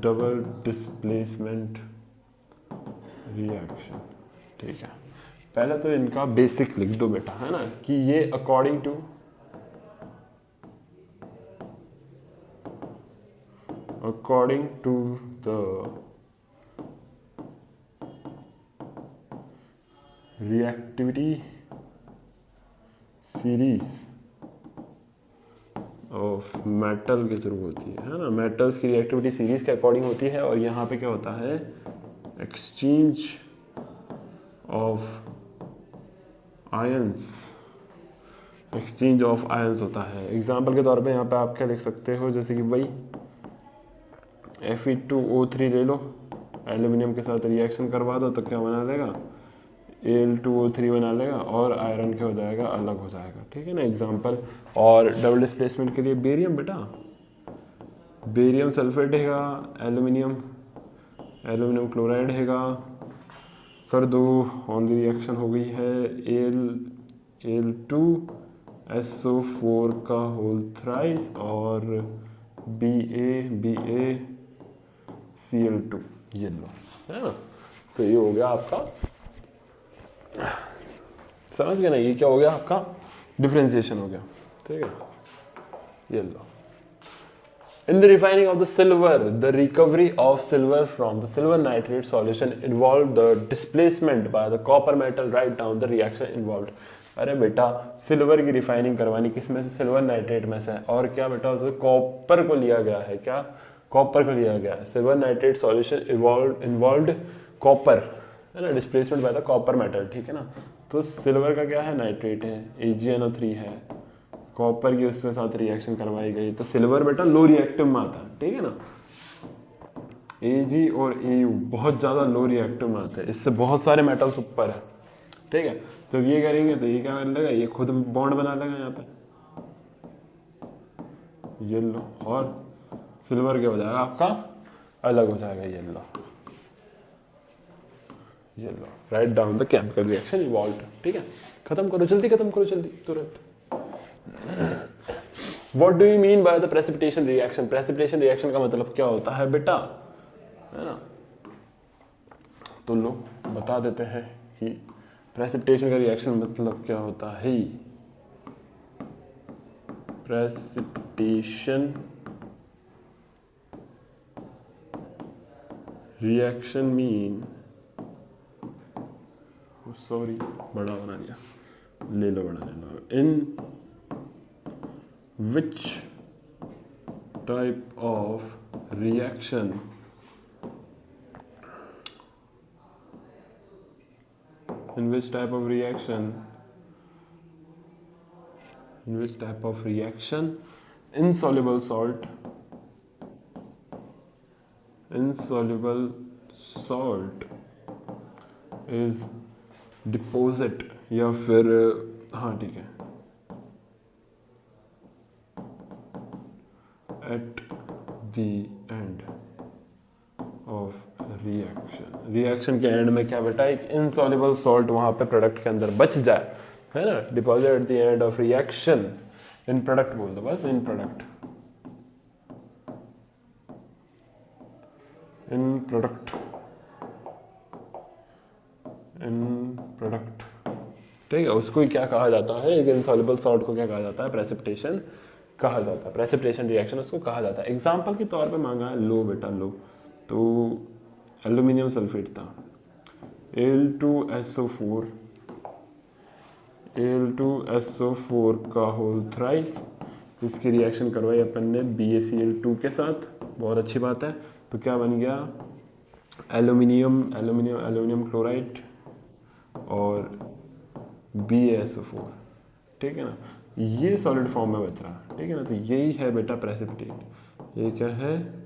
डबल डिस्प्लेसमेंट रिएक्शन, ठीक है। पहले तो इनका बेसिक लिख दो बेटा, है ना, कि ये according to the reactivity series of metal के थ्रू होती है ना। मेटल्स की रिएक्टिविटी सीरीज के अकॉर्डिंग होती है, और यहाँ पे क्या होता है, एक्सचेंज ऑफ आयंस होता है। एग्जाम्पल के तौर पे यहाँ पे आप क्या लिख सकते हो, जैसे कि भाई Fe2O3 ले लो, एल्यूमिनियम के साथ रिएक्शन करवा दो तो क्या बना देगा, Al2O3 बना लेगा और आयरन क्या हो जाएगा, अलग हो जाएगा, ठीक है ना एग्जाम्पल। और डबल डिस्प्लेसमेंट के लिए बेरियम बेटा, बेरियम सल्फेट हैगा, एल्यूमिनियम एल्यूमिनियम क्लोराइड हैगा, कर दो ऑन द रिएक्शन हो गई है Al2SO4 का होल थ्राइस और BaCl2, ये लो, है ना। तो ये हो गया आपका, समझ गए ना, ये क्या हो गया आपका, डिफरेंशिएशन हो गया, ठीक है। ये लो, in the refining of the silver, the recovery of silver from the silver nitrate solution involved the displacement by the copper metal. Write down the reaction involved. अरे बेटा सिल्वर की रिफाइनिंग करवानी किस में से, सिल्वर नाइट्रेट में से, और क्या बेटा उसमें कॉपर को लिया गया है, क्या कॉपर को लिया गया है। Silver nitrate solution involved copper, है ना, displacement by the copper metal, ठीक है ना। तो सिल्वर का क्या है, नाइट्रेट है, AgNO3 है, कॉपर की उसके साथ रिएक्शन करवाई गई, तो सिल्वर बेटा लो रिएक्टिव में आता है, ठीक है ना। Ag और Au बहुत ज़्यादा लो रिएक्टिव में आते हैं, इससे बहुत सारे मेटल्स ऊपर है, ठीक है। तो ये करेंगे तो ये क्या कर लेगा, ये खुद बॉन्ड बना लेगा यहाँ पे, ये लो, और सिल्वर क्या हो जाएगा आपका, अलग हो जाएगा, ये लो, ये लो। Write down the chemical reaction evolved, ठीक है। खत्म करो जल्दी, खत्म करो जल्दी, तुरंत। What do you mean by the precipitation reaction? Precipitation reaction का मतलब क्या होता है बेटा, है ना। तो लो बता देते हैं कि precipitation का रिएक्शन मतलब क्या होता है। precipitation reaction mean, सॉरी बड़ा बना दिया, ले लो बड़ा, ले लो। In which type of reaction insoluble salt is deposit, या फिर हाँ ठीक है, at the end of reaction के एंड में क्या बेटा, एक insoluble salt वहाँ पे प्रोडक्ट के अंदर बच जाए, है ना। Deposit at the end of reaction, in product बोल दो बस, इन प्रोडक्ट, ठीक है। उसको ही क्या कहा जाता है, एक insoluble salt को क्या कहा जाता है, प्रेसिपिटेशन कहा जाता है, प्रेसिपिटेशन रिएक्शन उसको कहा जाता है। एग्जाम्पल के तौर पे मांगा है, लो बेटा लो, तो एल्यूमिनियम सल्फेट था, Al2SO4 का होल थ्राइस, इसकी रिएक्शन करवाई अपन ने BaCl2 के साथ, बहुत अच्छी बात है। तो क्या बन गया, एल्यूमिनियम क्लोराइड और BaSO4, ठीक है ना। ये सॉलिड फॉर्म में बच रहा, ठीक है ना। तो यही है बेटा प्रेसिपिटेट, ये क्या है,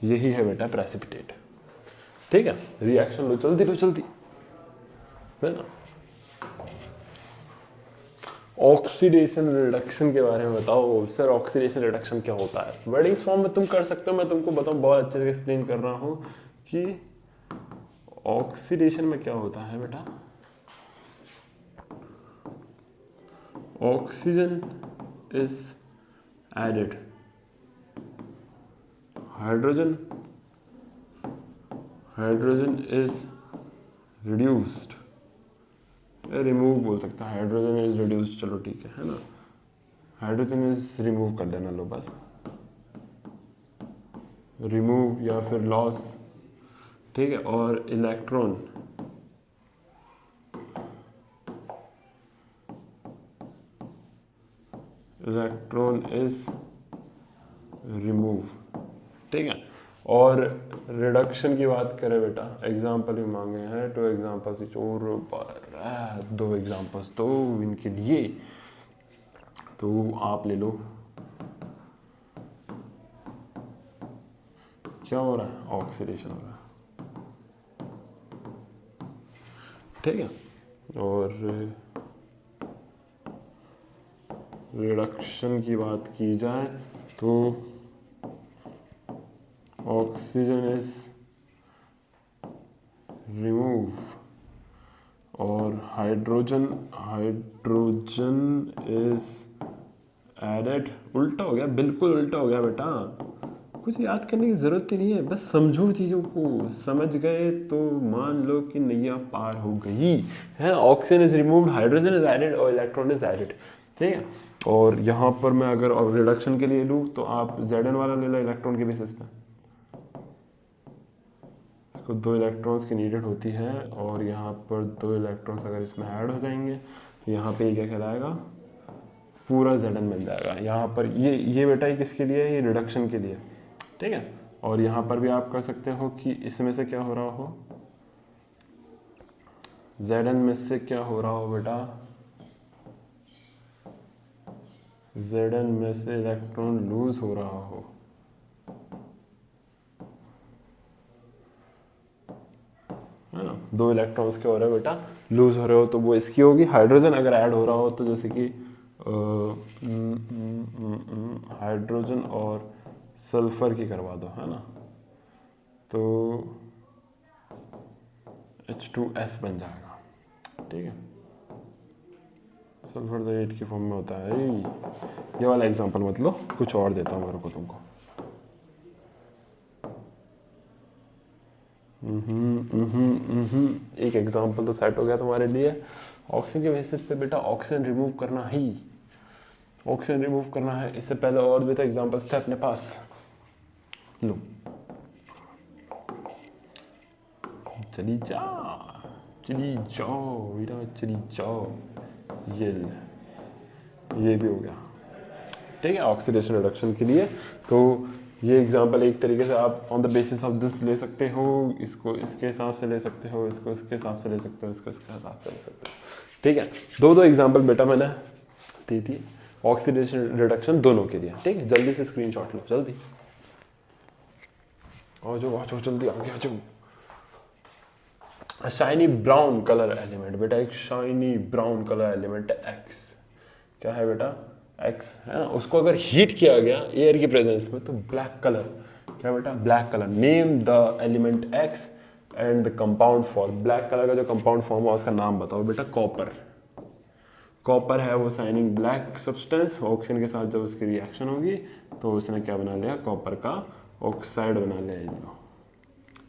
यही है बेटा प्रेसिपिटेट, ठीक है। रिएक्शन लो जल्दी, है ना। ऑक्सीडेशन रिडक्शन के बारे में बताओ सर, ऑक्सीडेशन रिडक्शन क्या होता है। वर्डिंग्स फॉर्म में तुम कर सकते हो, मैं तुमको बताऊं, बहुत अच्छे से एक्सप्लेन कर रहा हूं कि ऑक्सीडेशन में क्या होता है बेटा। Oxygen is added, hydrogen is reduced, remove बोल सकता है, हाइड्रोजन इज रिड्यूस्ड, चलो ठीक है ना। हाइड्रोजन इज रिमूव कर देना, लो बस, रिमूव या फिर लॉस, ठीक है। और इलेक्ट्रॉन इज रिमूव, ठीक है। और रिडक्शन की बात करें बेटा, एग्जाम्पल भी मांगे हैं, 2 एग्जाम्पल्स और 2 एग्जाम्पल्स तो इनके लिए तो आप ले लो। क्या हो रहा है, ऑक्सीडेशन हो रहा है, ठीक है। और रिडक्शन की बात की जाए तो ऑक्सीजन इज रिमूव और हाइड्रोजन इज एडेड। उल्टा हो गया, बिल्कुल उल्टा हो गया बेटा, कुछ याद करने की जरूरत ही नहीं है, बस समझो चीज़ों को, समझ गए तो मान लो कि नैया पार हो गई है। Oxygen is removed, hydrogen is added और इलेक्ट्रॉन इज एडेड, ठीक है। और यहाँ पर मैं अगर रिडक्शन के लिए लूँ तो आप Zn वाला ले लो इलेक्ट्रॉन के बेसिस पे, इसको 2 इलेक्ट्रॉन्स की नीडेड होती है और यहाँ पर 2 इलेक्ट्रॉन्स अगर इसमें ऐड हो जाएंगे तो यहाँ पे ये क्या कहलाएगा, पूरा Zn मिल जाएगा। यहाँ पर ये बेटा ये किसके लिए है, ये रिडक्शन के लिए, ठीक है। और यहाँ पर भी आप कर सकते हो कि इसमें से क्या हो रहा हो, Zn में से क्या हो रहा हो बेटा, Zn में से इलेक्ट्रॉन लूज हो रहा हो, है ना। 2 इलेक्ट्रॉन्स के हो रहे हो बेटा, लूज हो रहे हो तो वो इसकी होगी। हाइड्रोजन अगर ऐड हो रहा हो तो जैसे कि हाइड्रोजन और सल्फर की करवा दो, है ना, तो H2S बन जाएगा, ठीक है। सल्फर तो 8 की फॉर्म में होता है। ये वाला एग्जांपल मत लो, कुछ और देता हूँ मेरे को तुमको। एक एग्जांपल तो सेट हो गया तुम्हारे लिए। ऑक्सीजन के बेसिस पे बेटा ऑक्सीजन रिमूव करना ही, ऑक्सीजन रिमूव करना है। इससे पहले और भी तो एग्जांपल्स थे अपने पास, लो चली जाओ बेटा, चली जाओ। ये भी हो गया, ठीक है, ऑक्सीडेशन रिडक्शन के लिए। तो ये एग्जांपल एक तरीके से आप on the basis of this ले सकते हो, इसको इसके हिसाब से ले सकते हो, इसको इसके हिसाब से ले सकते हो, इसको इसके हिसाब से ले सकते हो, ठीक है। दो एग्जांपल बेटा मैंने दी थी ऑक्सीडेशन रिडक्शन दोनों के लिए, ठीक है। जल्दी से स्क्रीनशॉट लो, जल्दी आ जाओ जल्दी आगे आ जाओ। शाइनी ब्राउन कलर एलिमेंट बेटा, एक shiny brown colour element x, क्या है बेटा, एक्स, है ना। उसको अगर हीट किया गया एयर की प्रेजेंस में तो ब्लैक कलर, क्या बेटा, black colour. Name the element x and the compound form. Black colour का जो कंपाउंड फॉर्म है उसका नाम बताओ बेटा, कॉपर। कॉपर है वो शाइनिंग ब्लैक सब्सटेंस, ऑक्सीजन के साथ जब उसकी रिएक्शन होगी तो उसने क्या बना लिया, कॉपर का ऑक्साइड बना लिया,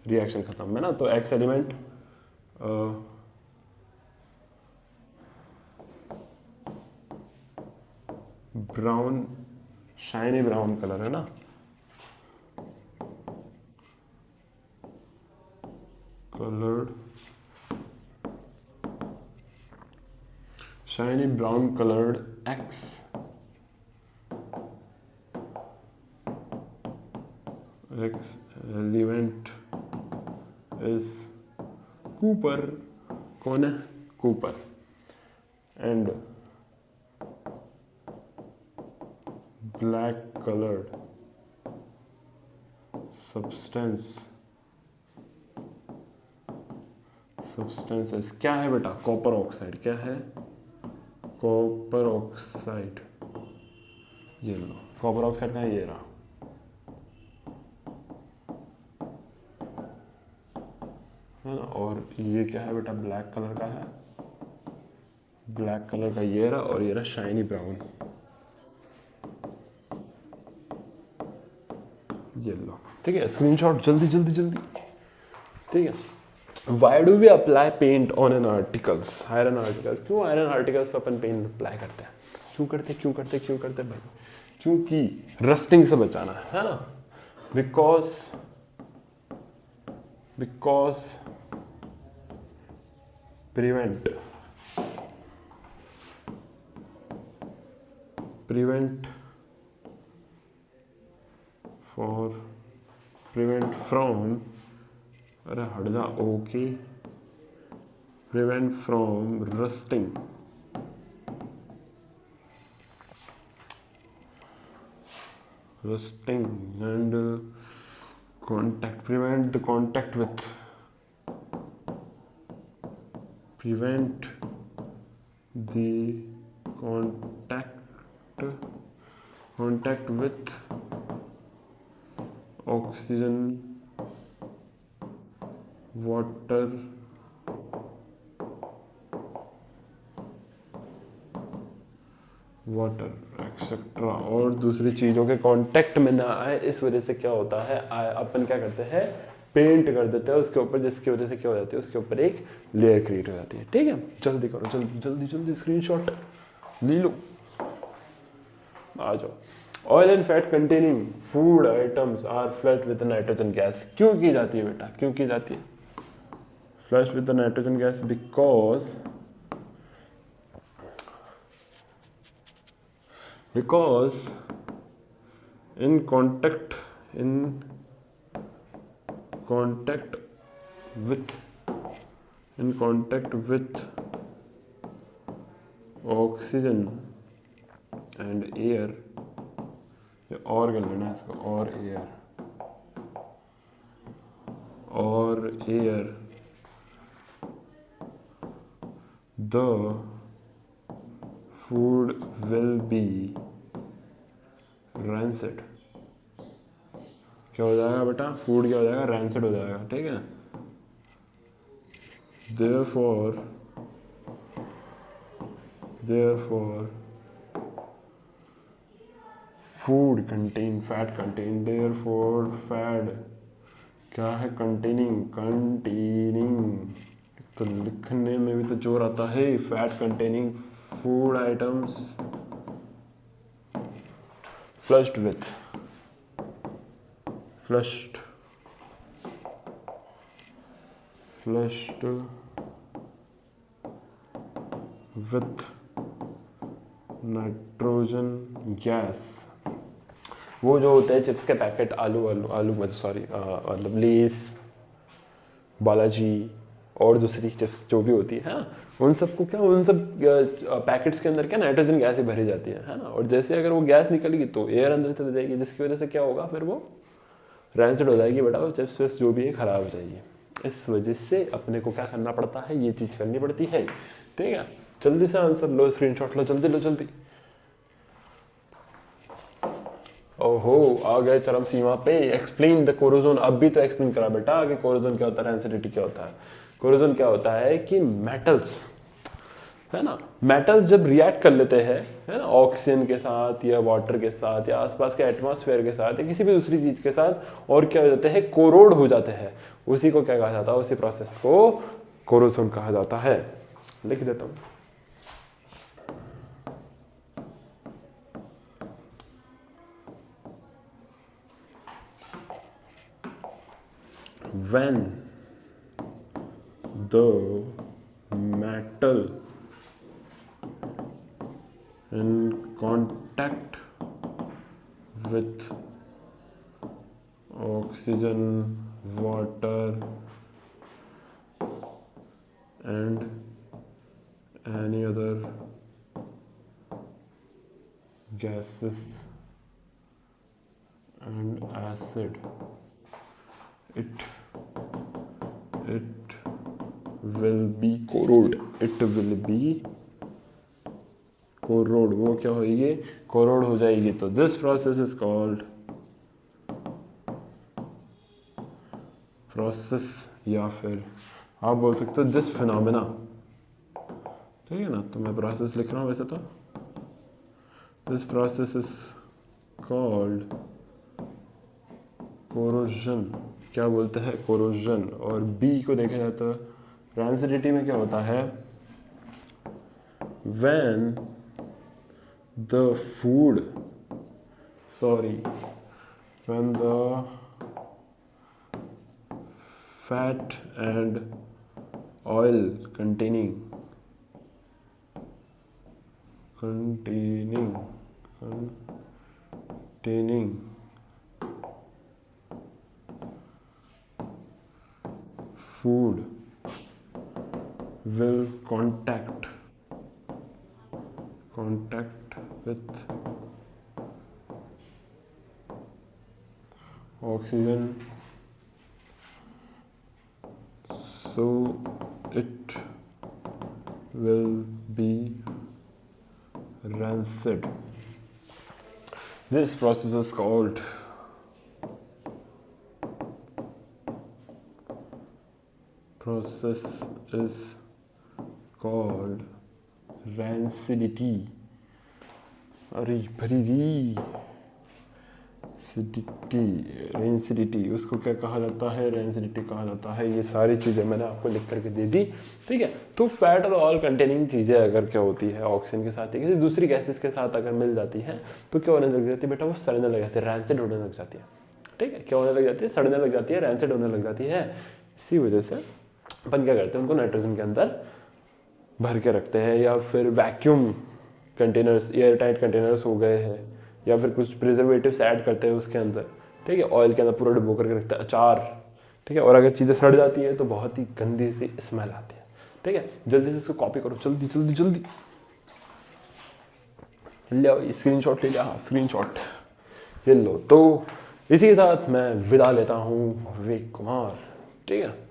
रिएक्शन खत्म है ना। तो x element brown, shiny brown colour है ना, coloured shiny brown coloured x element is Cooper. कौन है, Cooper. And black coloured substances क्या है बेटा, कॉपर ऑक्साइड। क्या है, कॉपर ऑक्साइड। ये लो कॉपर ऑक्साइड का है, ये रहा, है ना। और ये क्या है बेटा, ब्लैक कलर का है, ब्लैक कलर का ये रहा, और ये रहा शाइनी ब्राउन, ये लो, ठीक है। स्क्रीनशॉट जल्दी जल्दी जल्दी, ठीक है। Why do we apply paint on an articles, iron articles? क्यों आयरन आर्टिकल्स पर अपन पेंट अप्लाई करते हैं, क्यों करते भाई? क्योंकि रस्टिंग से बचाना है ना। बिकॉज प्रिवेंट फ्रॉम, अरे हट जा, okay, prevent from rusting, and prevent the contact with prevent the contact with oxygen, water, etcetera, और दूसरी चीज़ों के कांटेक्ट में ना आए, इस वजह से क्या होता है, अपन क्या करते हैं, पेंट कर देते हैं उसके ऊपर, जिसकी वजह से क्या हो जाती है, उसके ऊपर एक लेयर क्रिएट हो जाती है। ठीक है, जल्दी करो, जल्दी जल्दी जल्दी स्क्रीनशॉट ले लो, आ जाओ। Oil and fat containing food items are flushed with nitrogen gas. क्यों की जाती है बेटा, क्यों की जाती है flushed with nitrogen gas? because in contact with oxygen and air, और कर लेना इसको, और air the food will be rancid। क्या हो जाएगा बेटा, फूड क्या हो जाएगा, रैंसिड हो जाएगा। ठीक है, therefore food contain fat contain, therefore fat क्या है, containing तो लिखने में भी तो जोर आता है, fat containing food items flushed with nitrogen gas. वो जो होते हैं चिप्स के पैकेट, आलू सॉरी मतलब लेस, बालाजी और दूसरी चिप्स जो भी होती है ना, उन सबको क्या, उन सब पैकेट्स के अंदर क्या नाइट्रोजन गैस ही भरी जाती है ना, और जैसे अगर वो गैस निकलेगी तो एयर अंदर चली जाएगी, जिसकी वजह से क्या होगा, फिर वो रैंसिड हो जाएगी बेटा, वो चिप्स विप्स जो भी है खराब हो जाएगी। इस वजह से अपने को क्या करना पड़ता है, ये चीज़ करनी पड़ती है। ठीक है, जल्दी से आंसर लो, स्क्रीनशॉट लो, जल्दी। ओहो, आ गए चरम सीमा पे। Explain the corrosion. अब भी तो एक्सप्लेन करा बेटा कि कोरोजन क्या होता है, रैंसिडिटी क्या होता है। कोरोजन क्या होता है कि मेटल्स है ना, मेटल्स जब रिएक्ट कर लेते हैं है ना, ऑक्सीजन के साथ या वाटर के साथ या आसपास के एटमॉस्फेयर के साथ या किसी भी दूसरी चीज के साथ, और क्या हो जाते हैं, कोरोड हो जाते हैं। उसी को क्या कहा जाता है, उसी प्रोसेस को कोरोजन कहा जाता है। लिख देता हूं, when the metal in contact with oxygen, water and any other gases and acid, it will be corrode। वो क्या होगी, कोरोड हो जाएगी। तो this process is called process, या फिर आप बोल सकते हो दिस फिनोमेना। ठीक है ना, तो मैं प्रोसेस लिख रहा हूँ वैसे तो। This process is called corrosion. क्या बोलते हैं, कोरोजन। और बी को देखा जाए तो रैंसिडिटी में क्या होता है, when the fat and oil containing food will contact with oxygen, so it will be rancid. This process is called rancidity. अरे भरी रेंसिडिटी, उसको क्या कहा जाता है? रेंसिडिटी कहा जाता है। ये सारी चीज़ें मैंने आपको लिख करके दे दी, ठीक है। तो फैट और ऑयल कंटेनिंग चीज़ें अगर क्या होती है ऑक्सीजन के साथ या किसी दूसरी गैसेस के साथ अगर मिल जाती है तो क्या होने लग जाती है बेटा? वो सड़ने लग जाती है, रैंसिड होने लग जाती है, ठीक है। क्या होने लग जाती है? सड़ने लग जाती है, रैंसिड होने लग जाती है। इसी वजह से अपन क्या करते हैं, उनको नाइट्रोजन के अंदर भर के रखते हैं, या फिर vacuum containers, air tight containers हो गए हैं, या फिर कुछ प्रिजर्वेटिव्स ऐड करते हैं उसके अंदर, ठीक है। ऑयल के अंदर पूरा डुबो करके रखते हैं, अचार, ठीक है। और अगर चीज़ें सड़ जाती है तो बहुत ही गंदी सी स्मेल आती है, ठीक है। जल्दी से इसको कॉपी करो, जल्दी जल्दी जल्दी ले, स्क्रीनशॉट ले लिया? हाँ, स्क्रीनशॉट ये लो। तो इसी के साथ मैं विदा लेता हूँ, विवेक कुमार, ठीक है।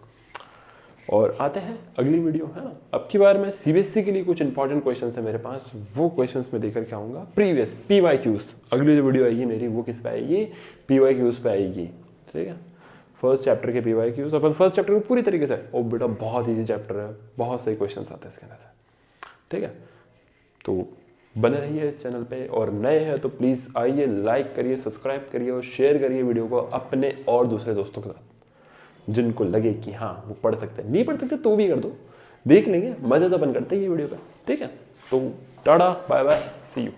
और आते हैं अगली वीडियो, है ना। अब की बार मैं सीबीएसई के लिए कुछ इंपॉर्टेंट क्वेश्चंस है मेरे पास, वो क्वेश्चंस मैं देकर के आऊँगा। प्रीवियस PYQs, अगली जो वीडियो आएगी मेरी वो किस पे आएगी? PYQs पे आएगी, ठीक है। फर्स्ट चैप्टर के PYQs, अपन फर्स्ट चैप्टर को पूरी तरीके से, ओ बेटा बहुत ईजी चैप्टर है, बहुत सही क्वेश्चन आते हैं इसके अंदर से, ठीक है। तो बने रहिए इस चैनल पे, और नए हैं तो प्लीज़ आइए, लाइक करिए, सब्सक्राइब करिए और शेयर करिए वीडियो को अपने और दूसरे दोस्तों के साथ, जिनको लगे कि हाँ वो पढ़ सकते हैं। नहीं पढ़ सकते तो भी कर दो, देख लेंगे, मज़े तो अपन करते हैं ये वीडियो पे, ठीक है। तो tata, bye bye, see you.